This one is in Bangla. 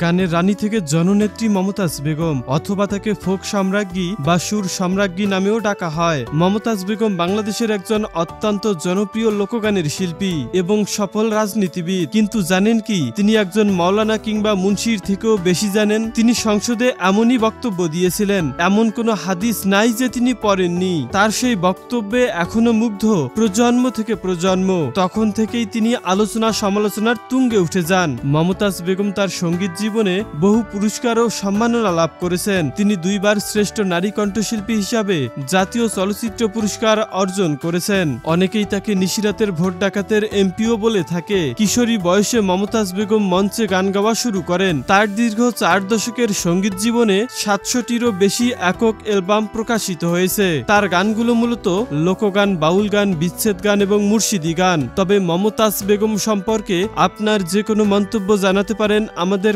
গানের রানী থেকে জননেত্রী মমতাজ বেগম, অথবা তাকে ফোক সম্রাজ্ঞী বা সুর সম্রাজ্ঞী নামেও ডাকা হয়। মমতাজ বেগম বাংলাদেশের একজন অত্যন্ত জনপ্রিয় লোকগানের শিল্পী এবং সফল রাজনীতিবিদ। কিন্তু জানেন কি, তিনি একজন মাওলানা কিংবা মুন্সির থেকেও বেশি জানেন। তিনি সংসদে এমনই বক্তব্য দিয়েছিলেন, এমন কোনো হাদিস নাই যে তিনি পড়েননি। তার সেই বক্তব্যে এখনো মুগ্ধ প্রজন্ম থেকে প্রজন্ম। তখন থেকেই তিনি আলোচনা সমালোচনার তুঙ্গে উঠে যান। মমতাজ বেগম তার সঙ্গীত জীবনে বহু পুরস্কার ও সম্মাননা লাভ করেছেন। তিনি দুইবার শ্রেষ্ঠ নারী কণ্ঠশিল্পী হিসাবে জাতীয় চলচ্চিত্র পুরস্কার অর্জন করেছেন। অনেকেই তাকে নিশিরাতের ভোট ডাকাতের এমপিও বলে থাকে। কিশোরী বয়সে মমতাজ বেগম মঞ্চে গান গাওয়া শুরু করেন। তার দীর্ঘ 4 দশকের সঙ্গীত জীবনে 700টিরও বেশি একক অ্যালবাম প্রকাশিত হয়েছে। তার গানগুলো মূলত লোকগান, বাউল গান, বিচ্ছেদ গান এবং মুর্শিদি গান। তবে মমতাজ বেগম সম্পর্কে আপনার যে কোনো মন্তব্য জানাতে পারেন আমাদের